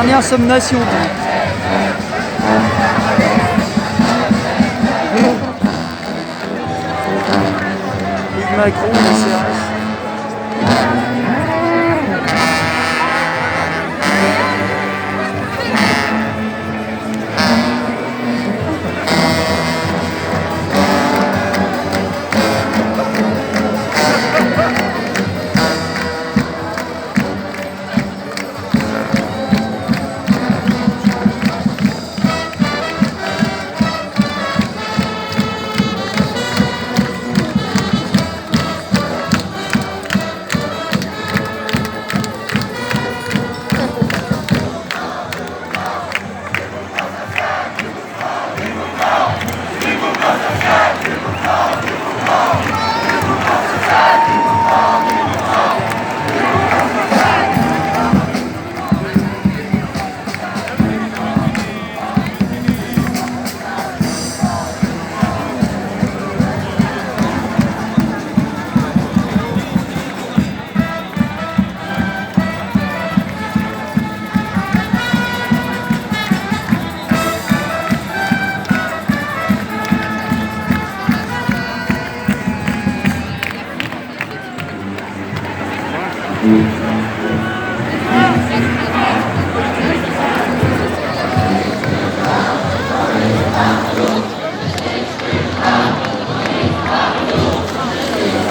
Dernière sommation. Yves Macron, le CRS.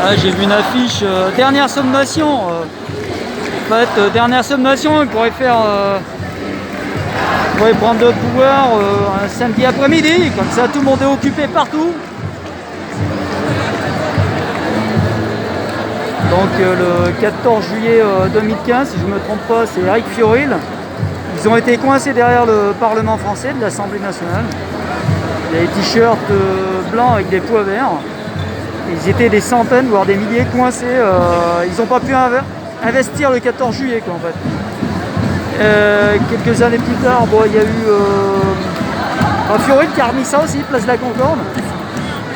Ah, j'ai vu une affiche, dernière sommation. En fait, dernière sommation, il pourrait faire... il pourrait prendre le pouvoir un samedi après-midi, comme ça tout le monde est occupé partout. Donc le 14 juillet 2015, si je ne me trompe pas, c'est Eric Fioril. Ils ont été coincés derrière le Parlement français de l'Assemblée nationale. Il y a des t-shirts blancs avec des pois verts. Ils étaient des centaines, voire des milliers coincés. Ils n'ont pas pu investir le 14 juillet, quoi, en fait. Quelques années plus tard, bon, il y a eu Fioril qui a remis ça aussi, place de la Concorde.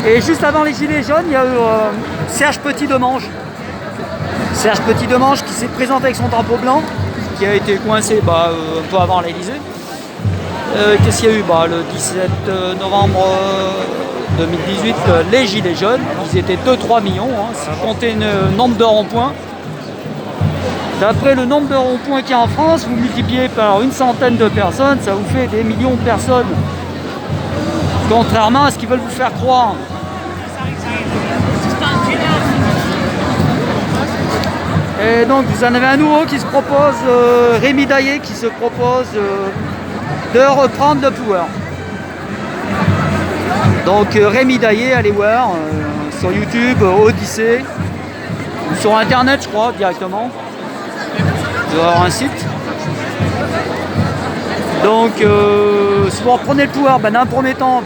Et juste avant les Gilets jaunes, il y a eu Serge Petit-Demange. Serge Petit-Demange qui s'est présenté avec son drapeau blanc, qui a été coincé un peu avant l'Elysée. Qu'est-ce qu'il y a eu le 17 novembre 2018, les Gilets jaunes, ils étaient 2-3 millions, hein, si vous comptez le nombre de ronds-points. D'après le nombre de ronds-points qu'il y a en France, vous multipliez par une centaine de personnes, ça vous fait des millions de personnes. Contrairement à ce qu'ils veulent vous faire croire. Et donc vous en avez un nouveau qui se propose, Rémi Daillé, qui se propose de reprendre le pouvoir. Donc Rémi Daillé, allez voir sur YouTube, Odyssée, ou sur internet je crois directement. Il doit y avoir un site. Donc si vous reprenez le pouvoir, dans un premier temps,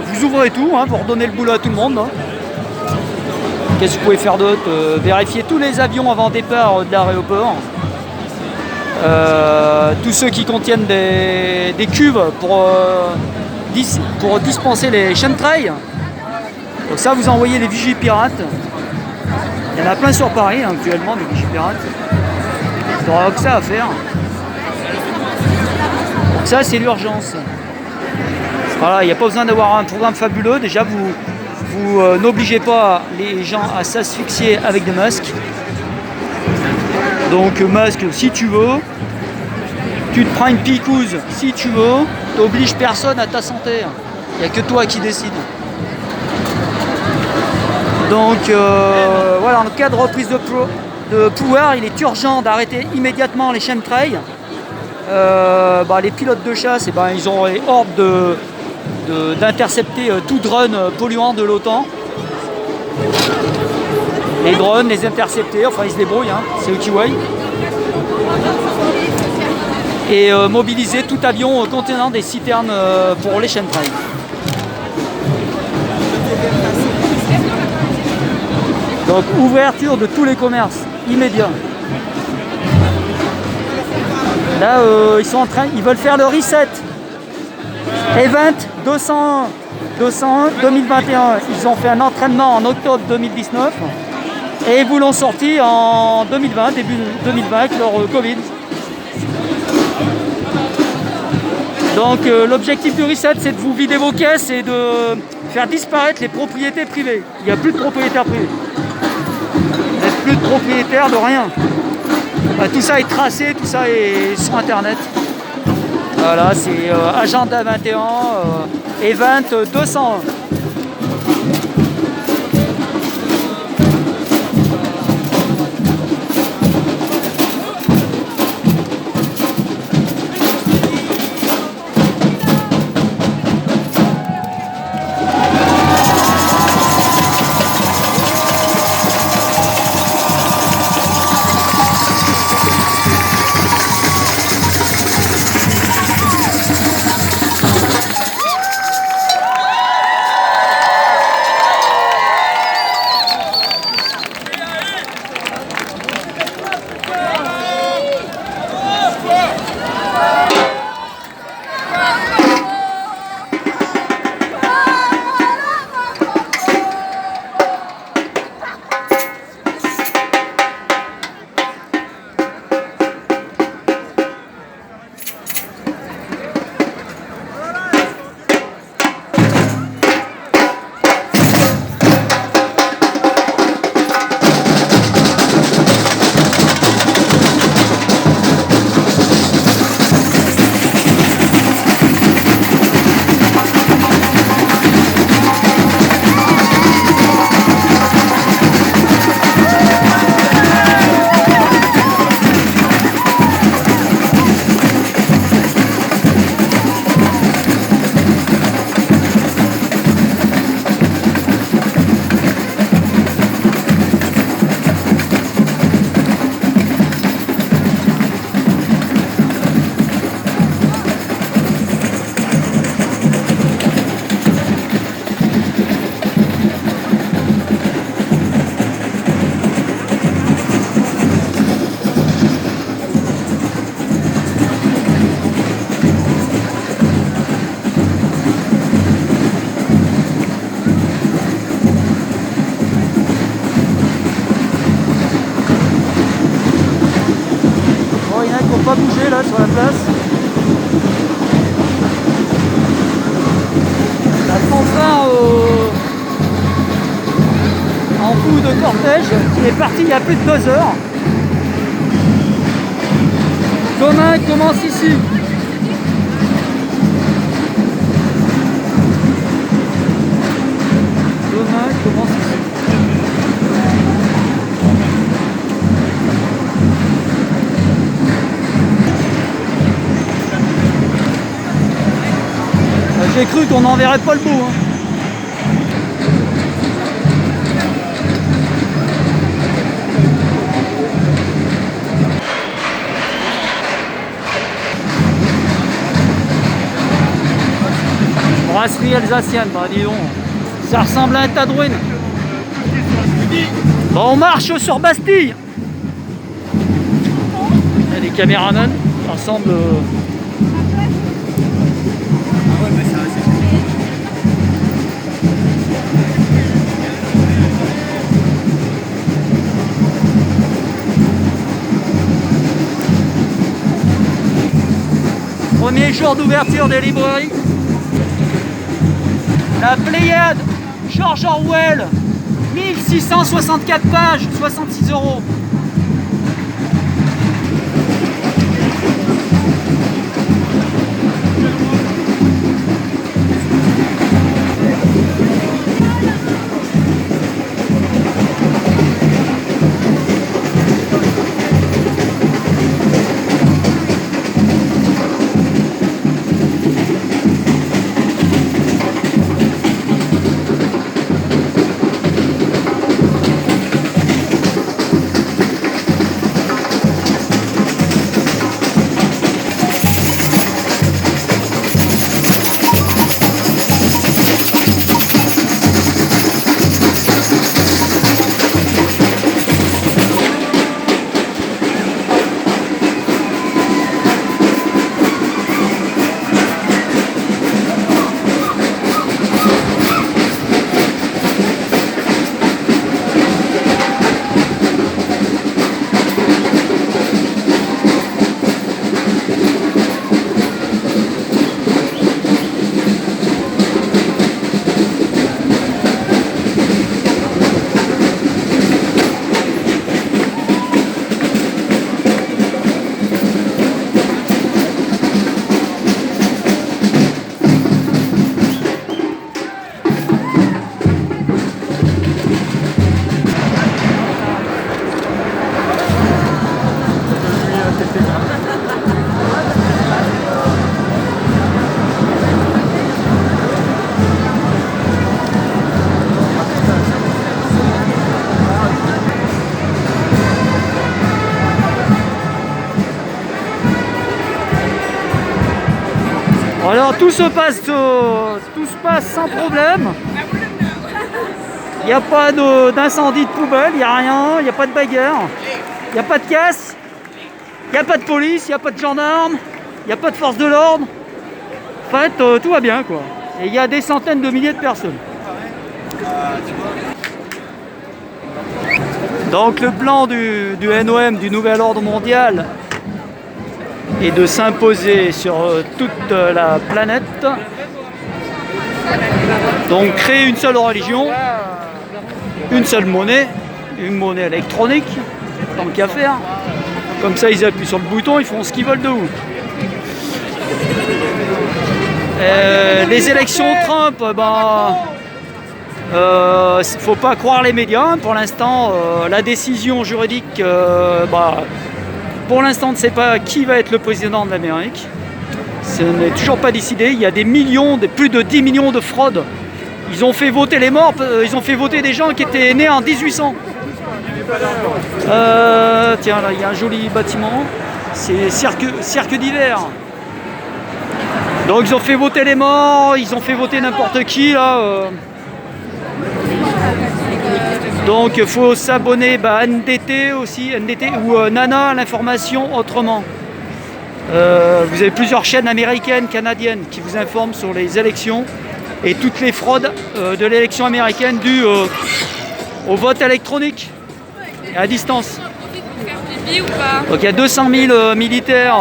vous ouvrez tout pour donner le boulot à tout le monde. Hein. Qu'est-ce que vous pouvez faire d'autre? Vérifier tous les avions avant départ de l'aéroport. Tous ceux qui contiennent des cuves pour dispenser les chemtrails. Donc ça, vous envoyez les vigies pirates. Il y en a plein sur Paris actuellement, des vigies pirates. Il y aura que ça à faire. Donc ça, c'est l'urgence. Voilà, il n'y a pas besoin d'avoir un programme fabuleux. Déjà, vous n'obligez pas les gens à s'asphyxier avec des masques. Donc masque si tu veux. Tu te prends une picouse si tu veux. T'obliges personne à ta santé. Il n'y a que toi qui décide. Donc voilà, en cas de reprise de pouvoir, il est urgent d'arrêter immédiatement les chemtrails. Les pilotes de chasse, ils ont ordre d'intercepter tout drone polluant de l'OTAN. Les drones, les intercepter, enfin ils se débrouillent, hein, c'est eux qui voient. Et mobiliser tout avion contenant des citernes pour les chemtrails. Donc ouverture de tous les commerces, immédiat. Là ils veulent faire le reset. Event 201 2021. Ils ont fait un entraînement en octobre 2019 et ils vous l'ont sorti en 2020, début 2020 avec leur Covid. Donc l'objectif du reset, c'est de vous vider vos caisses et de faire disparaître les propriétés privées. Il n'y a plus de propriétaires privés. Vous n'êtes plus de propriétaires de rien. Tout ça est tracé, tout ça est sur internet. Voilà, c'est Agenda 21, Event 201. Pas bouger là sur la place. La fanfare en bout de cortège qui est parti il y a plus de 2 heures. Demain commence ici. Demain commence ici. J'ai cru qu'on n'en verrait pas le bout. Brasserie alsacienne, bah dis donc, ça ressemble à un tas de ruines. Bon, on marche sur Bastille. Il y a des caméramans, ça ressemble... Premier jour d'ouverture des librairies. La Pléiade, George Orwell, 1664 pages, 66 €. Alors tout se passe sans problème. Il n'y a pas d'incendie de poubelle, il n'y a rien, il n'y a pas de bagarre, il n'y a pas de casse, il n'y a pas de police, il n'y a pas de gendarmes, il n'y a pas de force de l'ordre. En fait, tout va bien quoi. Et il y a des centaines de milliers de personnes. Donc le plan du NOM, du Nouvel Ordre Mondial, est de s'imposer sur toute la planète. Donc créer une seule religion, une seule monnaie, une monnaie électronique, tant qu'à faire. Comme ça ils appuient sur le bouton, ils font ce qu'ils veulent de vous. Les élections Trump, faut pas croire les médias. Pour l'instant, la décision juridique, pour l'instant, on ne sait pas qui va être le président de l'Amérique. Ce n'est toujours pas décidé. Il y a des millions, plus de 10 millions de fraudes. Ils ont fait voter les morts, ils ont fait voter des gens qui étaient nés en 1800. Tiens, là, il y a un joli bâtiment. C'est cirque d'hiver. Donc ils ont fait voter les morts, ils ont fait voter n'importe qui là. Donc il faut s'abonner à NDT aussi, NDT ou Nana, l'information autrement. Vous avez plusieurs chaînes américaines, canadiennes qui vous informent sur les élections et toutes les fraudes de l'élection américaine dues au vote électronique et à distance. Donc il y a 200 000 militaires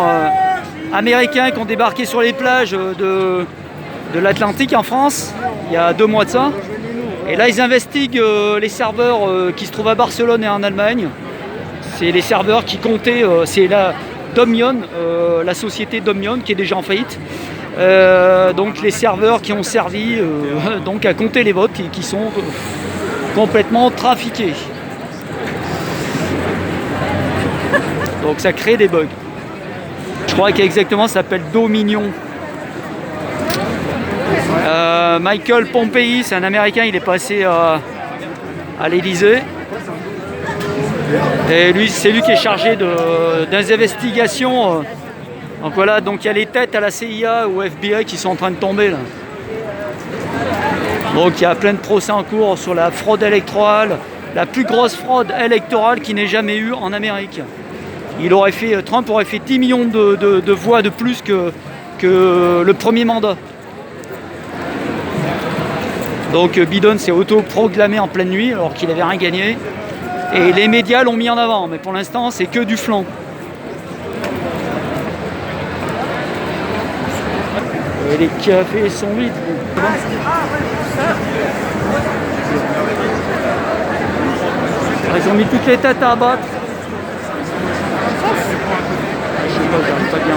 américains qui ont débarqué sur les plages de l'Atlantique en France il y a 2 mois de ça. Et là ils investiguent les serveurs qui se trouvent à Barcelone et en Allemagne. C'est les serveurs qui comptaient, c'est la Dominion, la société Dominion qui est déjà en faillite. Donc les serveurs qui ont servi donc à compter les votes et qui sont complètement trafiqués. Donc ça crée des bugs. Je crois qu'exactement ça s'appelle Dominion. Michael Pompei, c'est un Américain, il est passé à l'Élysée. Et lui, c'est lui qui est chargé des investigations. Donc voilà, donc il y a les têtes à la CIA ou au FBI qui sont en train de tomber là. Donc il y a plein de procès en cours sur la fraude électorale, la plus grosse fraude électorale qui n'ait jamais eu en Amérique. Trump aurait fait 10 millions de voix de plus que le premier mandat. Donc Biden s'est auto-proclamé en pleine nuit alors qu'il n'avait rien gagné. Et les médias l'ont mis en avant, mais pour l'instant c'est que du flanc. Et les cafés sont vides. Ils ont mis toutes les têtes à abattre. Je sais pas, j'arrive pas bien.